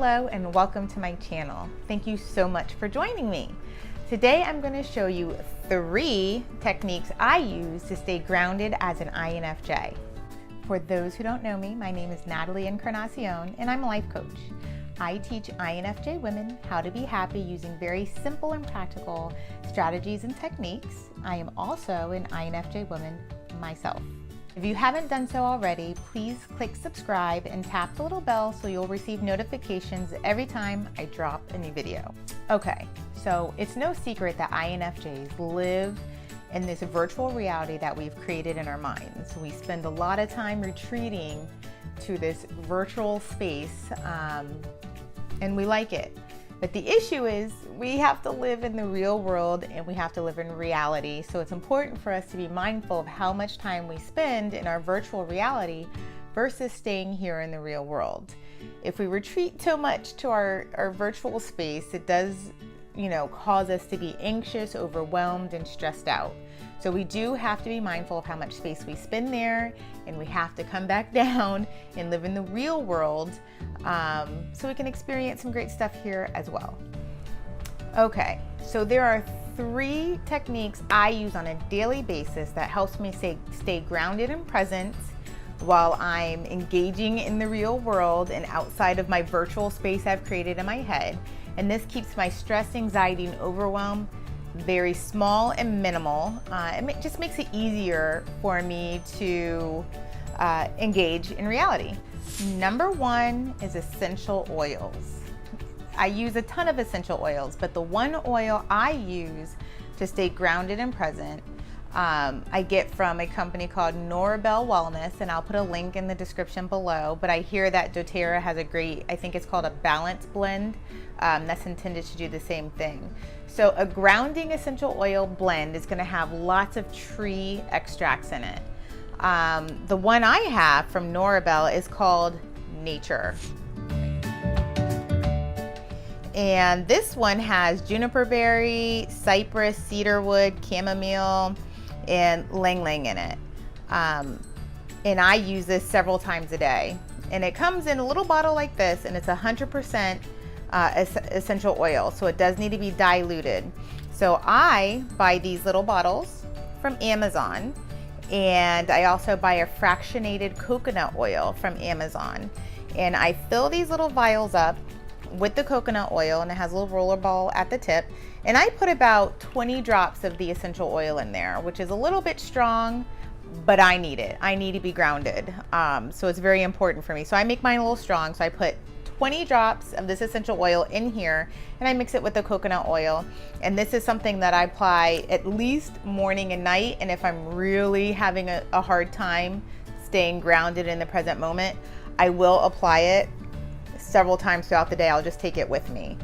Hello and welcome to my channel. Thank you so much for joining me. Today I'm going to show you 3 techniques I use to stay grounded as an INFJ. For those who don't know me, my name is Natalie Encarnacion and I'm a life coach. I teach INFJ women how to be happy using very simple and practical strategies and techniques. I am also an INFJ woman myself. If you haven't done so already, please click subscribe and tap the little bell so you'll receive notifications every time I drop a new video. Okay, so it's no secret that INFJs live in this virtual reality that we've created in our minds. We spend a lot of time retreating to this virtual space and we like it. But the issue is we have to live in the real world and we have to live in reality. So it's important for us to be mindful of how much time we spend in our virtual reality versus staying here in the real world. If we retreat too much to our virtual space, it does, cause us to be anxious, overwhelmed, and stressed out. So we do have to be mindful of how much space we spend there, and we have to come back down and live in the real world so we can experience some great stuff here as well. Okay, so there are 3 techniques I use on a daily basis that helps me stay grounded and present while I'm engaging in the real world and outside of my virtual space I've created in my head. And this keeps my stress, anxiety, and overwhelm very small and minimal. It just makes it easier for me to engage in reality. Number 1 is essential oils. I use a ton of essential oils, but the one oil I use to stay grounded and present, I get from a company called Norabel Wellness, and I'll put a link in the description below. But I hear that doTERRA has a great, I think it's called a balance blend, that's intended to do the same thing. So a grounding essential oil blend is going to have lots of tree extracts in it. The one I have from Norabel is called Nature. And this one has juniper berry, cypress, cedarwood, chamomile, and lang lang in it. And I use this several times a day. And it comes in a little bottle like this, and it's 100% essential oil, so it does need to be diluted. So I buy these little bottles from Amazon, and I also buy a fractionated coconut oil from Amazon. And I fill these little vials up with the coconut oil, and it has a little roller ball at the tip, and I put about 20 drops of the essential oil in there, which is a little bit strong, but I need it. I need to be grounded, so it's very important for me. So I make mine a little strong, so I put 20 drops of this essential oil in here, and I mix it with the coconut oil. And this is something that I apply at least morning and night, and if I'm really having a hard time staying grounded in the present moment, I will apply it several times throughout the day. I'll just take it with me.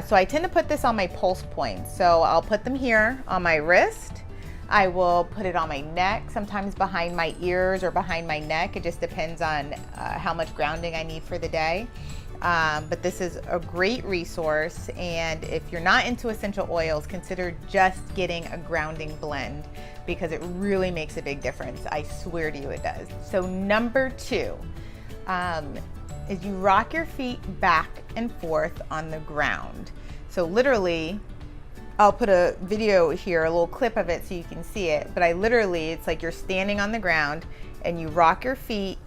So I tend to put this on my pulse points. So I'll put them here on my wrist. I will put it on my neck, sometimes behind my ears or behind my neck. It just depends on how much grounding I need for the day. But this is a great resource, and if you're not into essential oils, consider just getting a grounding blend because it really makes a big difference. I swear to you it does. So number 2 is you rock your feet back and forth on the ground. So literally, I'll put a video here, a little clip of it so you can see it, but it's like you're standing on the ground and you rock your feet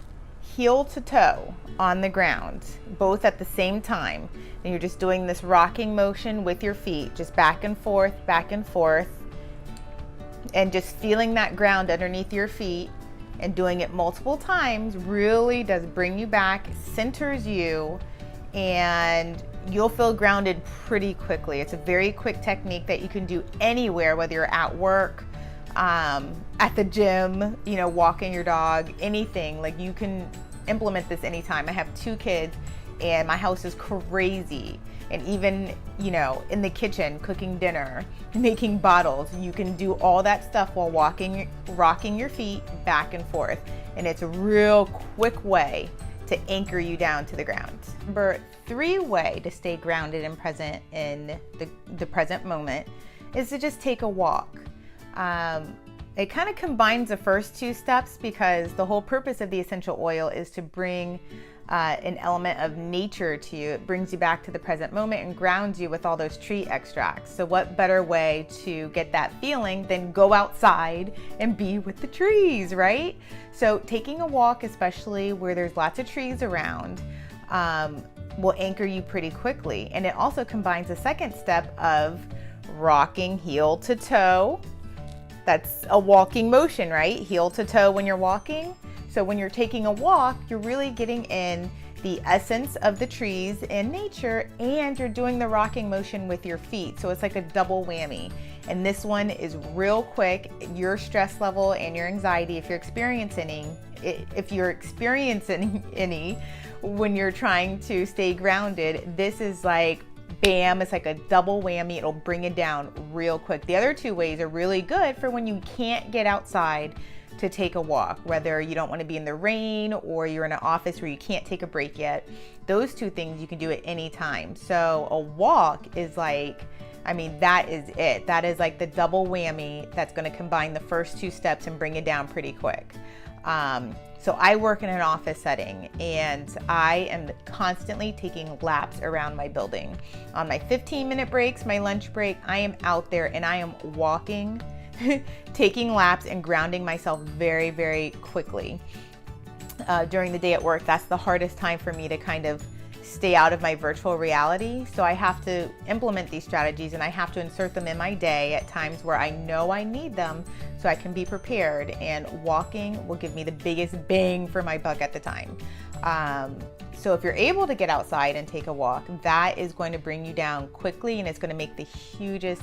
heel to toe on the ground, both at the same time. And you're just doing this rocking motion with your feet, just back and forth, and just feeling that ground underneath your feet. And doing it multiple times really does bring you back, centers you, and you'll feel grounded pretty quickly. It's a very quick technique that you can do anywhere, whether you're at work, at the gym, walking your dog, anything. Like, you can implement this anytime. I have 2 kids and my house is crazy. And even, in the kitchen, cooking dinner, making bottles, you can do all that stuff while rocking your feet back and forth. And it's a real quick way to anchor you down to the ground. Number 3 way to stay grounded and present in the present moment is to just take a walk. It kind of combines the first 2 steps because the whole purpose of the essential oil is to bring an element of nature to you. It brings you back to the present moment and grounds you with all those tree extracts. So what better way to get that feeling than go outside and be with the trees, right? So taking a walk, especially where there's lots of trees around, will anchor you pretty quickly. And it also combines a second step of rocking heel to toe. That's a walking motion, right? Heel to toe when you're walking. So when you're taking a walk, you're really getting in the essence of the trees and nature, and you're doing the rocking motion with your feet. So it's like a double whammy. And this one is real quick. Your stress level and your anxiety, if you're experiencing any when you're trying to stay grounded, this is like bam, it's like a double whammy. It'll bring it down real quick. The other two ways are really good for when you can't get outside to take a walk, whether you don't want to be in the rain or you're in an office where you can't take a break yet. Those two things you can do at any time. So a walk is like, I mean, that is it. That is like the double whammy that's going to combine the first two steps and bring it down pretty quick. So I work in an office setting, and I am constantly taking laps around my building. On my 15-minute breaks, my lunch break, I am out there and I am walking, taking laps and grounding myself very, very quickly. During the day at work, that's the hardest time for me to kind of stay out of my virtual reality. So I have to implement these strategies, and I have to insert them in my day at times where I know I need them so I can be prepared. And walking will give me the biggest bang for my buck at the time. So if you're able to get outside and take a walk, that is going to bring you down quickly, and it's going to make the hugest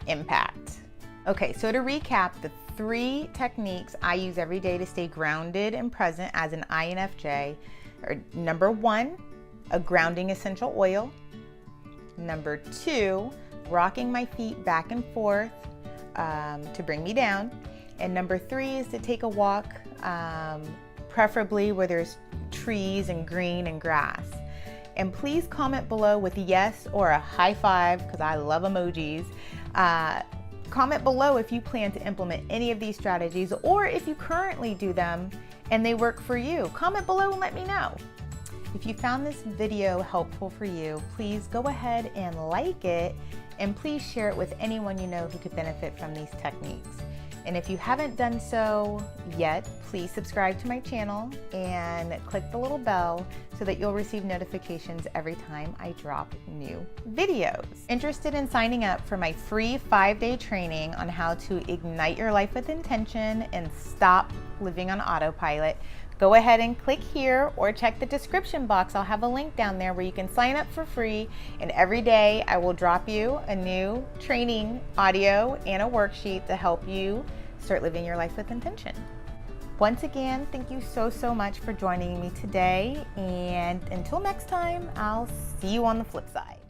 impact. Okay, so to recap, the 3 techniques I use every day to stay grounded and present as an INFJ are: number 1, a grounding essential oil; number 2, rocking my feet back and forth to bring me down; and number 3 is to take a walk, preferably where there's trees and green and grass. And please comment below with yes or a high five, because I love emojis. Comment below if you plan to implement any of these strategies, or if you currently do them and they work for you. Comment below and let me know. If you found this video helpful for you, please go ahead and like it, and please share it with anyone you know who could benefit from these techniques. And if you haven't done so yet, please subscribe to my channel and click the little bell so that you'll receive notifications every time I drop new videos. Interested in signing up for my free 5-day training on how to ignite your life with intention and stop living on autopilot? Go ahead and click here, or check the description box. I'll have a link down there where you can sign up for free, and every day I will drop you a new training audio and a worksheet to help you start living your life with intention. Once again, thank you so much for joining me today, and until next time, I'll see you on the flip side.